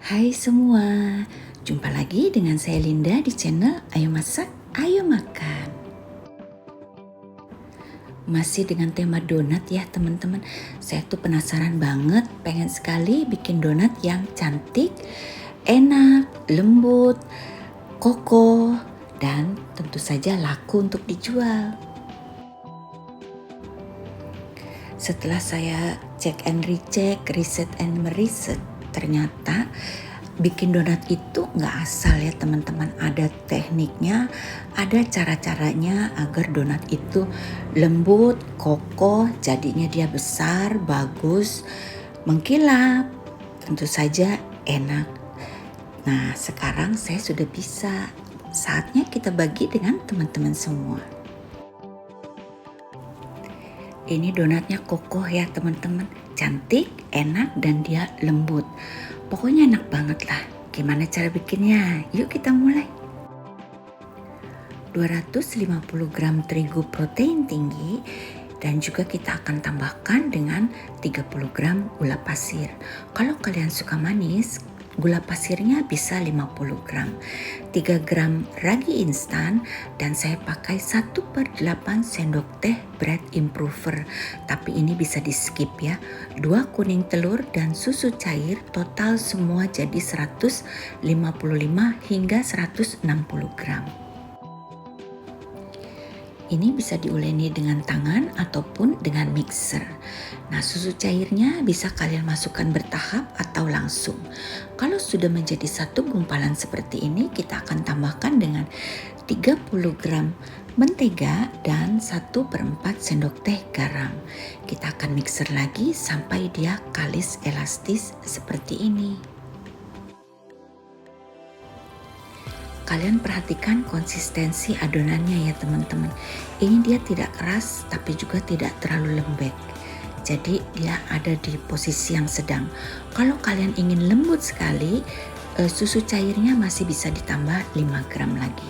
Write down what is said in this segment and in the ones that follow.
Hai semua, jumpa lagi dengan saya Linda di channel Ayo Masak, Ayo Makan. Masih dengan tema donat ya teman-teman. Saya tuh penasaran banget, pengen sekali bikin donat yang cantik, enak, lembut, kokoh, dan tentu saja laku untuk dijual. Setelah saya cek and recheck, riset and meriset, ternyata bikin donat itu nggak asal ya teman-teman. Ada tekniknya, ada cara-caranya agar donat itu lembut, kokoh, jadinya dia besar, bagus, mengkilap, tentu saja enak. Nah, sekarang saya sudah bisa. Saatnya kita bagi dengan teman-teman semua. Ini donatnya kokoh ya teman-teman, cantik, enak, dan dia lembut. Pokoknya enak banget lah. Gimana cara bikinnya? Yuk kita mulai. 250 gram terigu protein tinggi dan juga kita akan tambahkan dengan 30 gram gula pasir. Kalau kalian suka manis, gula pasirnya bisa 50 gram. 3 gram ragi instan dan saya pakai 1/8 sendok teh bread improver. Tapi ini bisa di skip ya. 2 kuning telur dan susu cair, total semua jadi 155 hingga 160 gram. Ini bisa diuleni dengan tangan ataupun dengan mixer. Nah, susu cairnya bisa kalian masukkan bertahap atau langsung. Kalau sudah menjadi satu gumpalan seperti ini, kita akan tambahkan dengan 30 gram mentega dan 1/4 sendok teh garam. Kita akan mixer lagi sampai dia kalis elastis seperti ini. Kalian perhatikan konsistensi adonannya ya teman-teman. Ini dia tidak keras tapi juga tidak terlalu lembek. Jadi dia ada di posisi yang sedang. Kalau kalian ingin lembut sekali, susu cairnya masih bisa ditambah 5 gram lagi.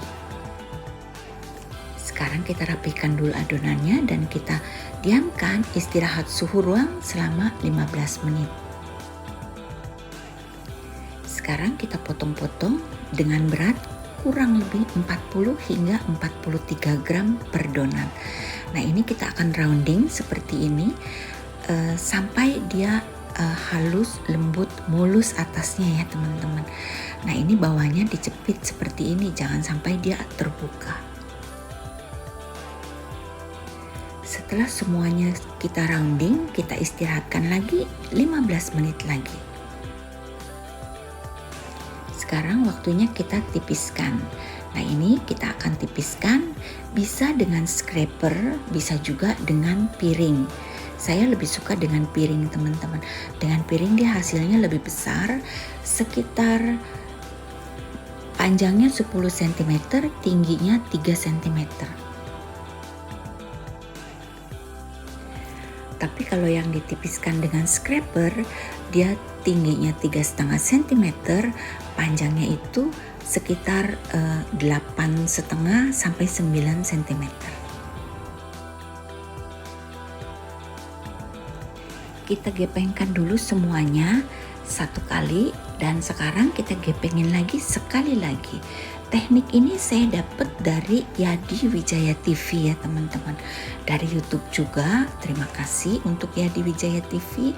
Sekarang kita rapikan dulu adonannya dan kita diamkan istirahat suhu ruang selama 15 menit. Sekarang kita potong-potong dengan berat kurang lebih 40 hingga 43 gram per donat. Nah, ini kita akan rounding seperti ini sampai dia halus, lembut, mulus atasnya ya teman-teman. Nah, ini bawahnya dicepit seperti ini, jangan sampai dia terbuka. Setelah semuanya kita rounding, kita istirahatkan lagi 15 menit lagi. Sekarang waktunya kita tipiskan. Nah, ini kita akan tipiskan bisa dengan scraper, bisa juga dengan piring. Saya lebih suka dengan piring teman-teman. Dengan piring dia hasilnya lebih besar, sekitar panjangnya 10 cm, tingginya 3 cm. Tapi kalau yang ditipiskan dengan scraper, dia tingginya 3,5 cm, panjangnya itu sekitar 8,5 sampai 9 cm. Kita gepengkan dulu semuanya satu kali dan sekarang kita gepengin lagi sekali lagi. Teknik ini saya dapat dari Yadi Wijaya TV ya teman-teman. Dari YouTube juga. Terima kasih untuk Yadi Wijaya TV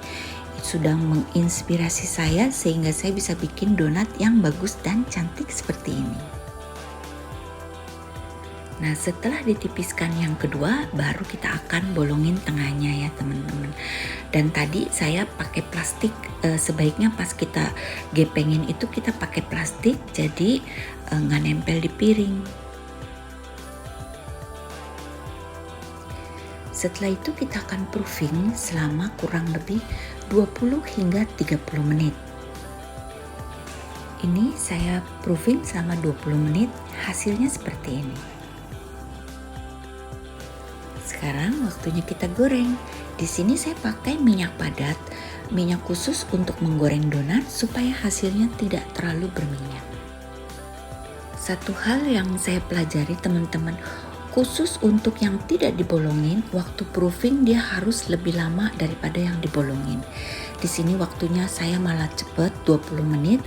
sudah menginspirasi saya sehingga saya bisa bikin donat yang bagus dan cantik seperti ini. Nah, setelah ditipiskan yang kedua, baru kita akan bolongin tengahnya ya teman-teman. Dan tadi saya pakai plastik, sebaiknya pas kita gepengin itu kita pakai plastik, jadi nggak nempel di piring. Setelah itu kita akan proofing selama kurang lebih 20 hingga 30 menit. Ini saya proofing selama 20 menit, hasilnya seperti ini. Sekarang waktunya kita goreng. Di sini saya pakai minyak padat, minyak khusus untuk menggoreng donat supaya hasilnya tidak terlalu berminyak. Satu hal yang saya pelajari teman-teman, khusus untuk yang tidak dibolongin, waktu proofing dia harus lebih lama daripada yang dibolongin. Di sini waktunya saya malah cepet 20 menit.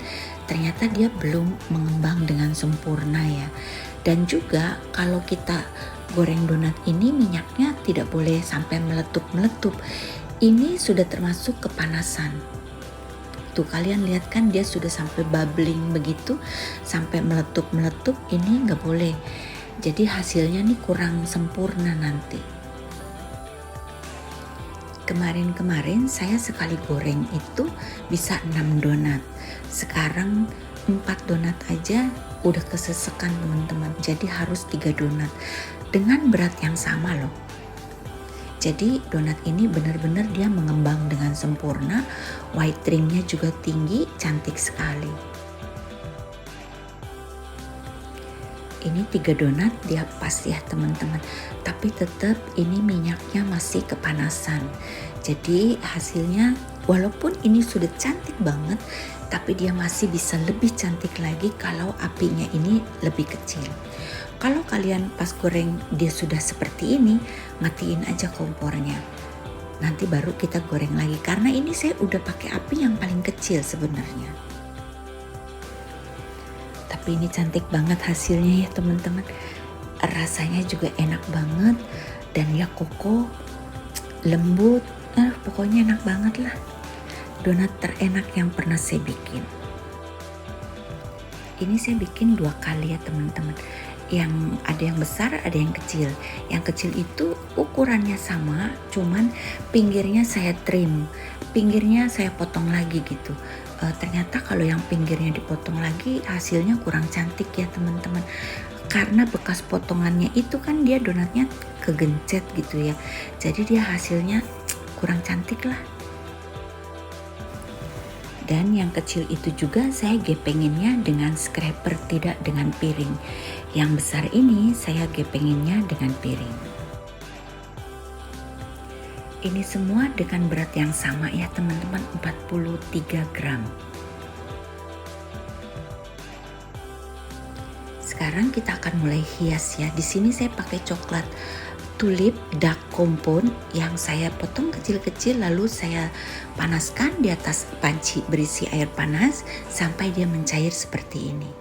Ternyata dia belum mengembang dengan sempurna ya. Dan juga kalau kita goreng donat ini minyaknya tidak boleh sampai meletup-meletup. Ini sudah termasuk kepanasan. Tuh kalian lihat kan dia sudah sampai bubbling begitu, sampai meletup-meletup, ini nggak boleh. Jadi hasilnya nih kurang sempurna nanti. Kemarin saya sekali goreng itu bisa 6 donat. Sekarang 4 donat aja udah kesesekan teman-teman. Jadi harus 3 donat dengan berat yang sama loh. Jadi donat ini benar-benar dia mengembang dengan sempurna, white ringnya juga tinggi, cantik sekali. Ini 3 donat dia pas ya teman-teman, tapi tetap ini minyaknya masih kepanasan. Jadi hasilnya walaupun ini sudah cantik banget, tapi dia masih bisa lebih cantik lagi kalau apinya ini lebih kecil. Kalau kalian pas goreng dia sudah seperti ini, matiin aja kompornya. Nanti baru kita goreng lagi karena ini saya udah pakai api yang paling kecil sebenarnya. Tapi ini cantik banget hasilnya ya teman-teman. Rasanya juga enak banget dan ya kokoh, lembut. Pokoknya enak banget lah. Donat terenak yang pernah saya bikin. Ini saya bikin 2 kali ya teman-teman. Yang ada yang besar, ada yang kecil. Yang kecil itu ukurannya sama, cuman pinggirnya saya trim, pinggirnya saya potong lagi gitu. Ternyata kalau yang pinggirnya dipotong lagi hasilnya kurang cantik ya teman-teman. Karena bekas potongannya itu kan dia donatnya kegencet gitu ya. Jadi dia hasilnya kurang cantik lah. Dan yang kecil itu juga saya gepenginnya dengan scraper, tidak dengan piring. Yang besar ini saya gepenginnya dengan piring. Ini semua dengan berat yang sama ya teman-teman, 43 gram. Sekarang kita akan mulai hias ya. Di sini saya pakai coklat tulip dark compound yang saya potong kecil-kecil, lalu saya panaskan di atas panci berisi air panas sampai dia mencair seperti ini.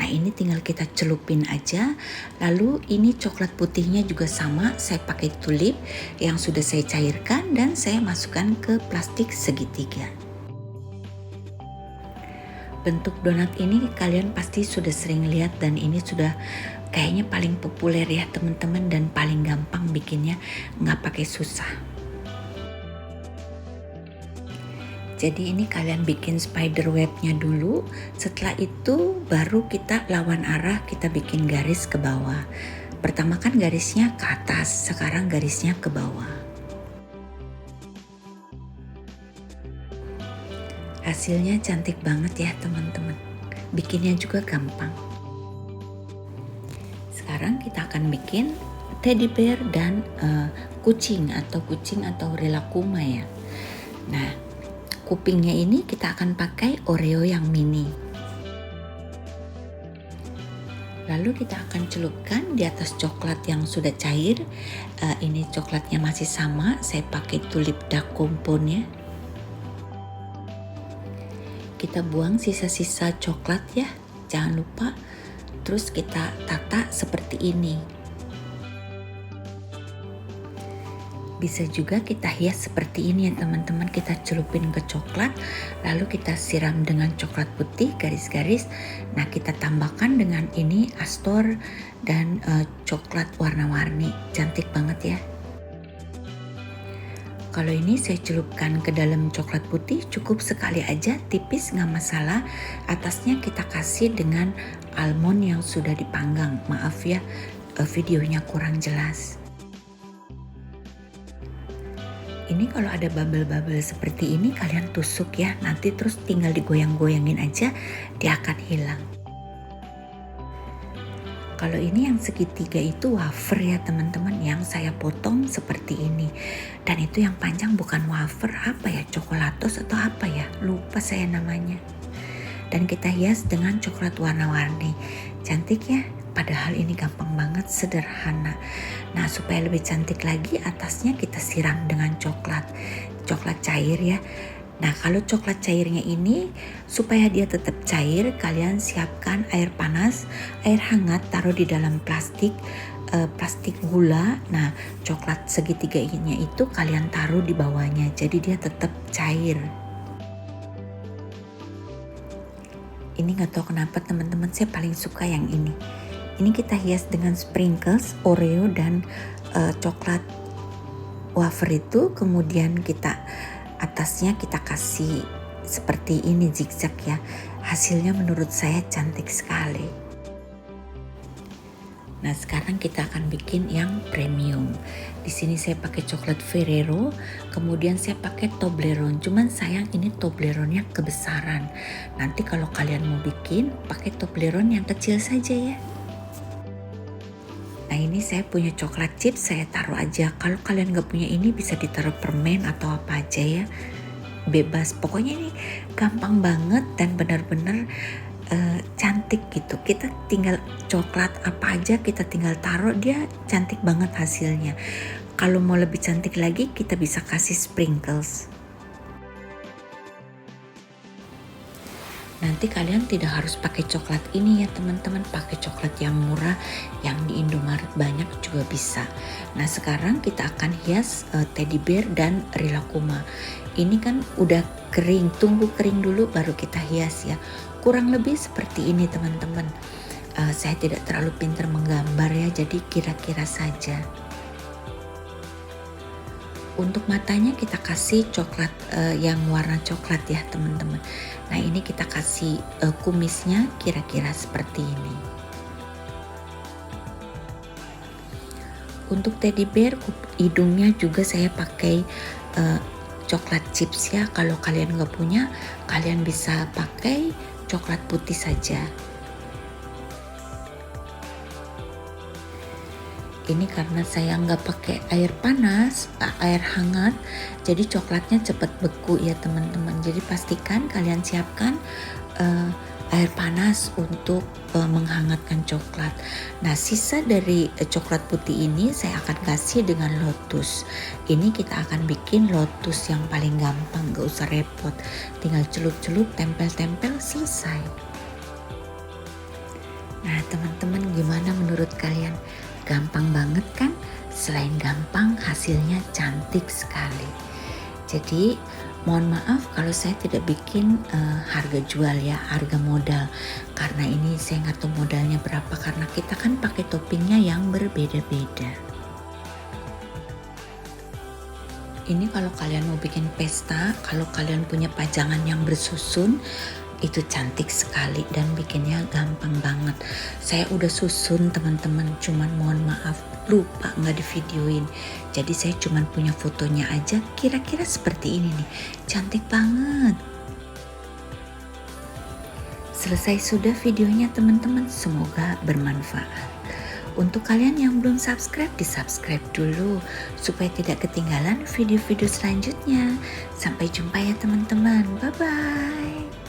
Nah ini tinggal kita celupin aja. Lalu ini coklat putihnya juga sama, saya pakai tulip yang sudah saya cairkan dan saya masukkan ke plastik segitiga. Bentuk donat ini kalian pasti sudah sering lihat dan ini sudah kayaknya paling populer ya teman-teman dan paling gampang bikinnya, nggak pakai susah. Jadi ini kalian bikin spider webnya dulu, setelah itu baru kita lawan arah, kita bikin garis ke bawah. Pertama kan garisnya ke atas, sekarang garisnya ke bawah. Hasilnya cantik banget ya teman-teman, bikinnya juga gampang. Sekarang kita akan bikin teddy bear dan kucing atau Rilakkuma ya. Nah, kupingnya ini kita akan pakai Oreo yang mini. Lalu kita akan celupkan di atas coklat yang sudah cair. Ini coklatnya masih sama, saya pakai tulip dark compound ya. Kita buang sisa-sisa coklat ya, jangan lupa. Terus kita tata seperti ini. Bisa juga kita hias seperti ini ya teman-teman. Kita celupin ke coklat, lalu kita siram dengan coklat putih garis-garis. Nah kita tambahkan dengan ini astor dan coklat warna-warni. Cantik banget ya. Kalau ini saya celupkan ke dalam coklat putih, cukup sekali aja, tipis nggak masalah. Atasnya kita kasih dengan almond yang sudah dipanggang. Maaf ya, videonya kurang jelas. Ini kalau ada bubble-bubble seperti ini kalian tusuk ya, nanti terus tinggal digoyang-goyangin aja, dia akan hilang. Kalau ini yang segitiga itu wafer ya teman-teman, yang saya potong seperti ini. Dan itu yang panjang bukan wafer, apa ya, coklatos atau apa ya, lupa saya namanya. Dan kita hias dengan coklat warna-warni. Cantik ya, padahal ini gampang banget, sederhana. Nah supaya lebih cantik lagi, atasnya kita siram dengan coklat cair ya. Nah, kalau coklat cairnya ini supaya dia tetap cair, kalian siapkan air panas, air hangat, taruh di dalam plastik gula. Nah, coklat segitiga ini itu kalian taruh di bawahnya, jadi dia tetap cair. Ini nggak tahu kenapa teman-teman, saya paling suka yang ini. Ini kita hias dengan sprinkles, Oreo dan coklat wafer itu. Kemudian kita atasnya kita kasih seperti ini zigzag ya. Hasilnya menurut saya cantik sekali. Nah, sekarang kita akan bikin yang premium. Di sini saya pakai coklat Ferrero, kemudian saya pakai Toblerone. Cuman sayang ini Toblerone-nya kebesaran. Nanti kalau kalian mau bikin, pakai Toblerone yang kecil saja ya. Nah, ini saya punya coklat chips, saya taruh aja. Kalau kalian nggak punya ini, bisa ditaruh permen atau apa aja ya. Bebas. Pokoknya ini gampang banget dan benar-benar cantik gitu. Kita tinggal coklat apa aja kita tinggal taruh, dia cantik banget hasilnya. Kalau mau lebih cantik lagi kita bisa kasih sprinkles. Nanti kalian tidak harus pakai coklat ini ya teman-teman, pakai coklat yang murah yang di Indomaret banyak juga bisa. Nah, sekarang kita akan hias teddy bear dan Rilakkuma. Ini kan udah kering, tunggu kering dulu baru kita hias ya. Kurang lebih seperti ini teman-teman. Saya tidak terlalu pintar menggambar ya, jadi kira-kira saja. Untuk matanya kita kasih coklat yang warna coklat ya teman-teman. Nah, ini kita kasih kumisnya kira-kira seperti ini. Untuk teddy bear hidungnya juga saya pakai coklat chips ya. Kalau kalian nggak punya, kalian bisa pakai coklat putih saja. Ini karena saya nggak pakai air panas, air hangat, jadi coklatnya cepat beku ya teman-teman. Jadi pastikan kalian siapkan air panas untuk menghangatkan coklat. Nah, sisa dari coklat putih ini saya akan kasih dengan lotus. Ini kita akan bikin lotus yang paling gampang, gak usah repot. Tinggal celup-celup, tempel-tempel, selesai. Nah, teman-teman, gimana menurut kalian? Gampang banget kan? Selain gampang, hasilnya cantik sekali. Jadi mohon maaf kalau saya tidak bikin harga jual ya, harga modal. Karena ini saya nggak tahu modalnya berapa, karena kita kan pakai toppingnya yang berbeda-beda. Ini kalau kalian mau bikin pesta, kalau kalian punya pajangan yang bersusun, itu cantik sekali dan bikinnya gampang banget. Saya udah susun teman-teman, cuman mohon maaf lupa nggak di videoin. Jadi saya cuman punya fotonya aja, kira-kira seperti ini nih, cantik banget. Selesai sudah videonya teman-teman, semoga bermanfaat. Untuk kalian yang belum subscribe, di subscribe dulu supaya tidak ketinggalan video-video selanjutnya. Sampai jumpa ya teman-teman, bye-bye.